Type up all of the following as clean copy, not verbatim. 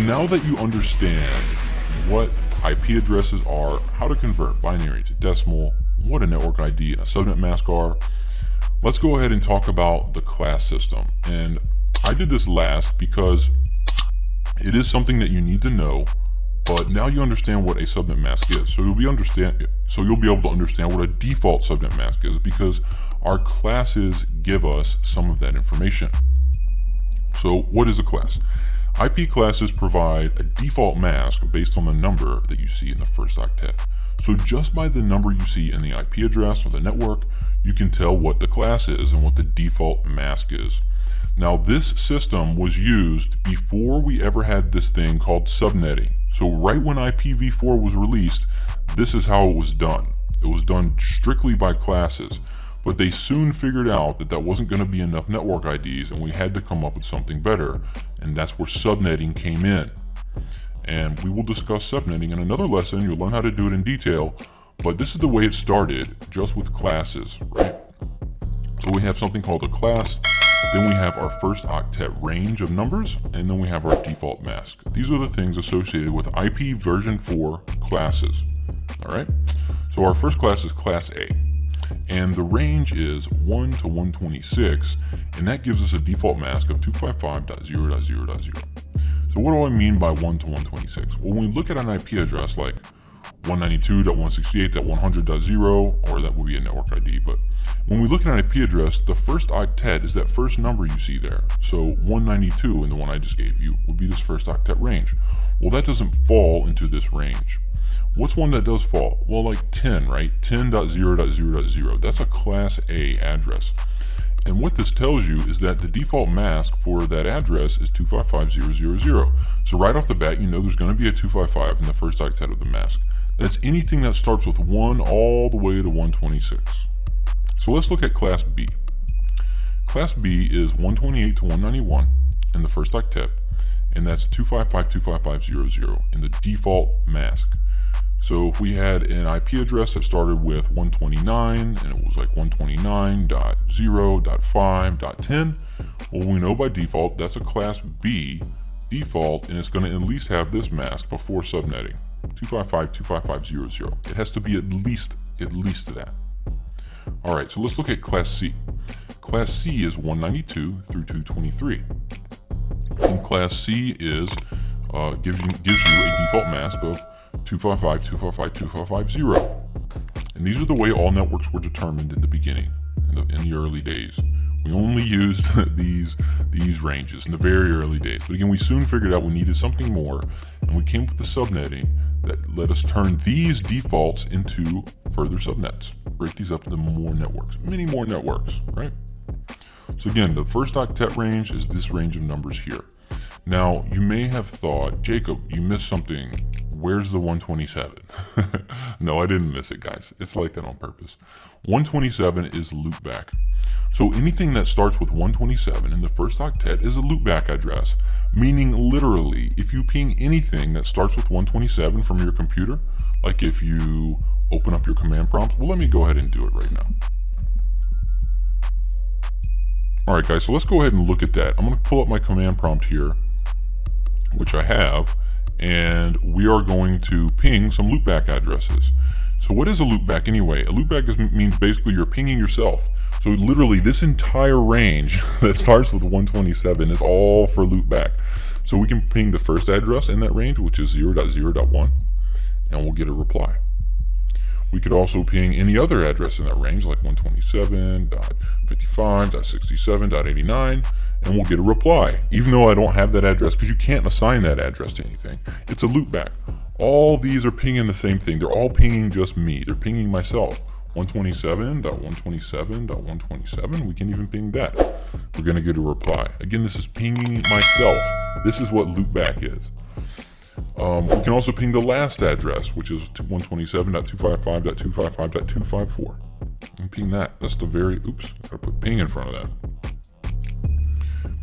now that you understand what IP addresses are, how to convert binary to decimal, what a network ID and a subnet mask are, let's go ahead and talk about the class system. And I did this last because it is something that you need to know, but now you understand what a subnet mask is. So you'll be able to understand what a default subnet mask is, because our classes give us some of that information. So what is a class? IP classes provide a default mask based on the number that you see in the first octet. So just by the number you see in the IP address or the network, you can tell what the class is and what the default mask is. Now, this system was used before we ever had this thing called subnetting. So right when IPv4 was released, this is how it was done. It was done strictly by classes. But they soon figured out that that wasn't going to be enough network IDs, and we had to come up with something better, and that's where subnetting came in. And we will discuss subnetting in another lesson. You'll learn how to do it in detail, but this is the way it started, just with classes, right? So we have something called a class, then we have our first octet range of numbers, and then we have our default mask. These are the things associated with IP version 4 classes, all right? So our first class is class A. And the range is 1 to 126, and that gives us a default mask of 255.0.0.0. So what do I mean by 1 to 126? Well, when we look at an IP address like 192.168.100.0, or that would be a network ID, but when we look at an IP address, the first octet is that first number you see there. So 192, in the one I just gave you, would be this first octet range. Well, that doesn't fall into this range. What's one that does fall? Well, like 10, right? 10.0.0.0. That's a class A address. And what this tells you is that the default mask for that address is 255.0.0.0. So right off the bat, you know there's going to be a 255 in the first octet of the mask. That's anything that starts with 1 all the way to 126. So let's look at class B. Class B is 128 to 191 in the first octet, and that's 255.255.0.0 in the default mask. So if we had an IP address that started with 129 and it was like 129.0.5.10, well, we know by default that's a class B default, and it's going to at least have this mask before subnetting, 255.255.0.0. It has to be at least that. All right, so let's look at class C. Class C is 192 through 223. And class C is gives you a default mask of 255.255.255.0. And these are the way all networks were determined in the beginning, in the early days. We only used these ranges in the very early days. But again, we soon figured out we needed something more, and we came up with the subnetting that let us turn these defaults into further subnets. Break these up into more networks, many more networks, right? So again, the first octet range is this range of numbers here. Now, you may have thought, Jacob, you missed something. Where's the 127? No, I didn't miss it, guys. It's like that on purpose. 127 is loopback. So anything that starts with 127 in the first octet is a loopback address, meaning literally, if you ping anything that starts with 127 from your computer, like if you open up your command prompt, well, let me go ahead and do it right now. All right, guys, so let's go ahead and look at that. I'm going to pull up my command prompt here, which I have, and we are going to ping some loopback addresses. So what is a loopback anyway? A loopback means basically you're pinging yourself. So literally this entire range that starts with 127 is all for loopback. So we can ping the first address in that range, which is 0.0.1, and we'll get a reply. We could also ping any other address in that range, like 127.55.67.89, and we'll get a reply, even though I don't have that address, because you can't assign that address to anything. It's a loopback. All these are pinging the same thing. They're all pinging just me. They're pinging myself. 127.127.127. We can even ping that. We're going to get a reply. Again, this is pinging myself. This is what loopback is. We can also ping the last address, which is 127.255.255.254. And ping that. That's the very, oops, I gotta put ping in front of that.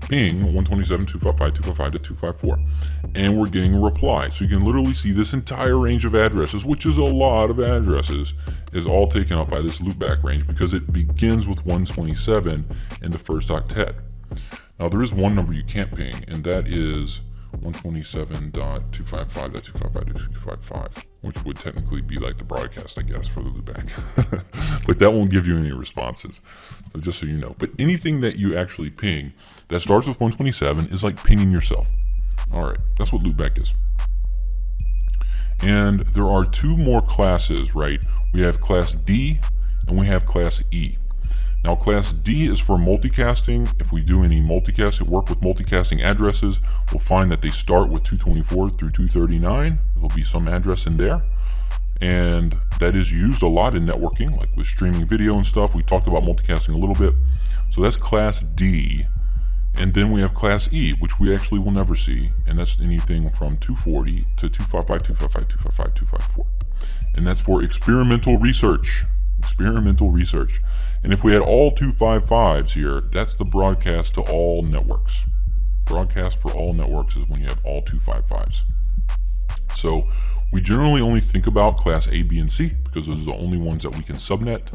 Ping 127.255.255.254. And we're getting a reply. So you can literally see this entire range of addresses, which is a lot of addresses, is all taken up by this loopback range because it begins with 127 in the first octet. Now there is one number you can't ping, and that is 127.255.255.255, which would technically be like the broadcast, I guess, for the loopback. But that won't give you any responses, so just so you know. But anything that you actually ping that starts with 127 is like pinging yourself. All right, that's what loopback is. And there are two more classes, right? We have class D and we have class E. Now, class D is for multicasting. If we do any multicasting, work with multicasting addresses, we'll find that they start with 224 through 239. There'll be some address in there. And that is used a lot in networking, like with streaming video and stuff. We talked about multicasting a little bit. So that's class D. And then we have class E, which we actually will never see. And that's anything from 240 to 255, 255, 255, 254. And that's for experimental research. Experimental research. And if we had all 255s here, that's the broadcast to all networks. Broadcast for all networks is when you have all 255s. So we generally only think about class A, B, and C because those are the only ones that we can subnet.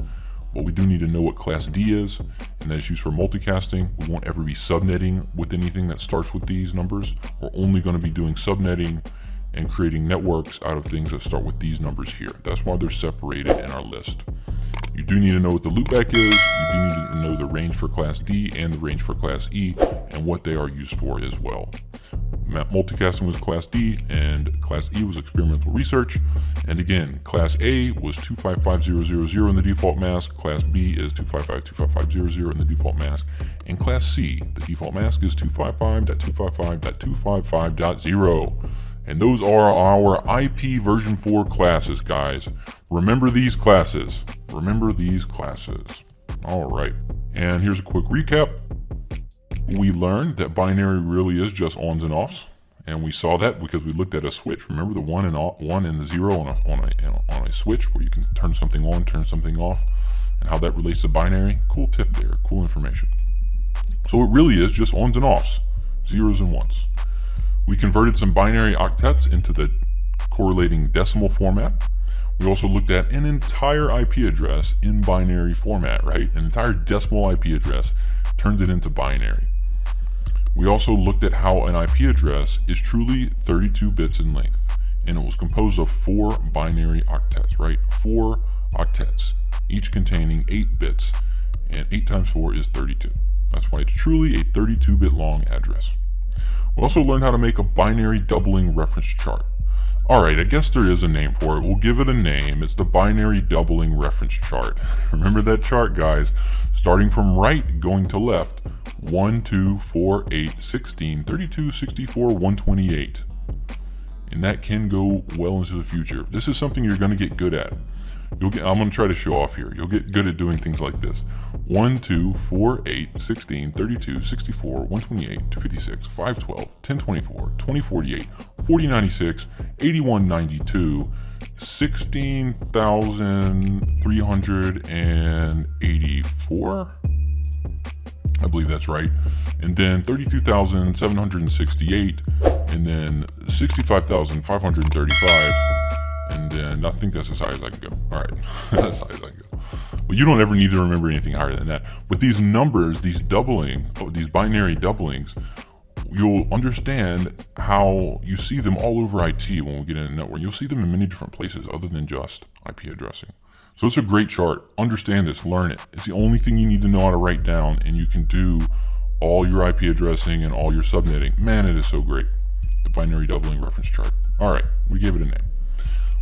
But we do need to know what class D is, and that is used for multicasting. We won't ever be subnetting with anything that starts with these numbers. We're only going to be doing subnetting and creating networks out of things that start with these numbers here. That's why they're separated in our list. You do need to know what the loopback is. You do need to know the range for class D and the range for class E and what they are used for as well. Multicasting was class D and class E was experimental research. And again, class A was 255.000 in the default mask. Class B is 255.255.000 in the default mask. And class C, the default mask is 255.255.255.0. And those are our IP version 4 classes, guys. Remember these classes. Remember these classes. All right. And here's a quick recap. We learned that binary really is just ons and offs. And we saw that because we looked at a switch. Remember the 1 and the 0 on a switch where you can turn something on, turn something off, and how that relates to binary? Cool tip there. Cool information. So it really is just ons and offs, zeros and ones. We converted some binary octets into the correlating decimal format. We also looked at an entire IP address in binary format, right? An entire decimal IP address, turned it into binary. We also looked at how an IP address is truly 32 bits in length, and it was composed of 4 binary octets, right? 4 octets, each containing 8 bits, and 8 times 4 is 32. That's why it's truly a 32-bit long address. We also learned how to make a binary doubling reference chart. Alright, I guess there is a name for it. We'll give it a name. It's the binary doubling reference chart. Remember that chart, guys. Starting from right, going to left. 1, 2, 4, 8, 16, 32, 64, 128. And that can go well into the future. This is something you're going to get good at. I'm going to try to show off here. You'll get good at doing things like this. 1, 2, 4, 8, 16, 32, 64, 128, 256, 512, 1024, 2048, 4096, 8192, 16,384. I believe that's right. And then 32,768, and then 65,535. And then I think that's as high as I can go. All right, that's as high as I can go. Well, you don't ever need to remember anything higher than that. But these numbers, these binary doublings, you'll understand how you see them all over IT when we get into network. You'll see them in many different places other than just IP addressing. So it's a great chart. Understand this, learn it. It's the only thing you need to know how to write down, and you can do all your IP addressing and all your subnetting. Man, it is so great. The binary doubling reference chart. All right, we gave it a name.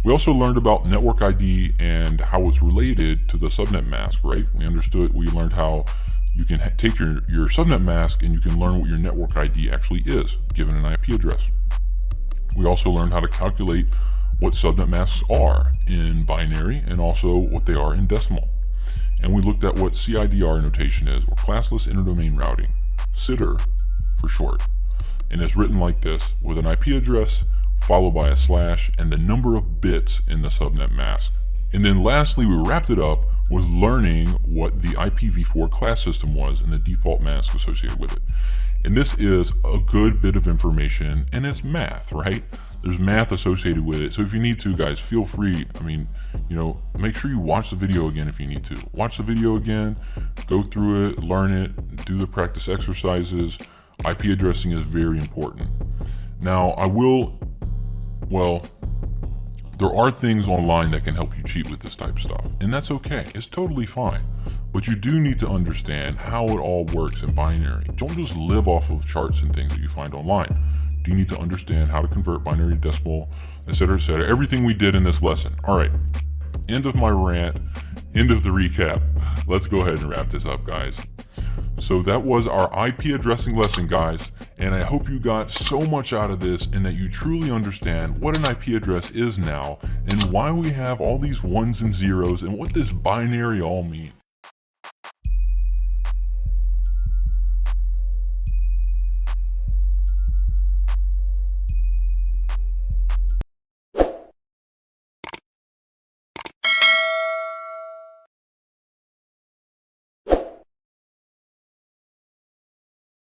We also learned about network ID and how it's related to the subnet mask, right? We learned how you can take your subnet mask and you can learn what your network ID actually is, given an IP address. We also learned how to calculate what subnet masks are in binary and also what they are in decimal. And we looked at what CIDR notation is, or classless interdomain routing, CITER for short. And it's written like this, with an IP address followed by a slash and the number of bits in the subnet mask. And then lastly, we wrapped it up with learning what the IPv4 class system was and the default mask associated with it. And this is a good bit of information, and it's math, right? There's math associated with it. So if you need to, guys, feel free. Make sure you watch the video again if you need to. Watch the video again, go through it, learn it, do the practice exercises. IP addressing is very important. Now, there are things online that can help you cheat with this type of stuff, and that's okay. It's totally fine. But you do need to understand how it all works in binary. Don't just live off of charts and things that you find online. You need to understand how to convert binary to decimal, etc., etc. Everything we did in this lesson. All right, end of my rant, end of the recap. Let's go ahead and wrap this up, guys. So that was our IP addressing lesson, guys, and I hope you got so much out of this and that you truly understand what an IP address is now and why we have all these ones and zeros and what this binary all means.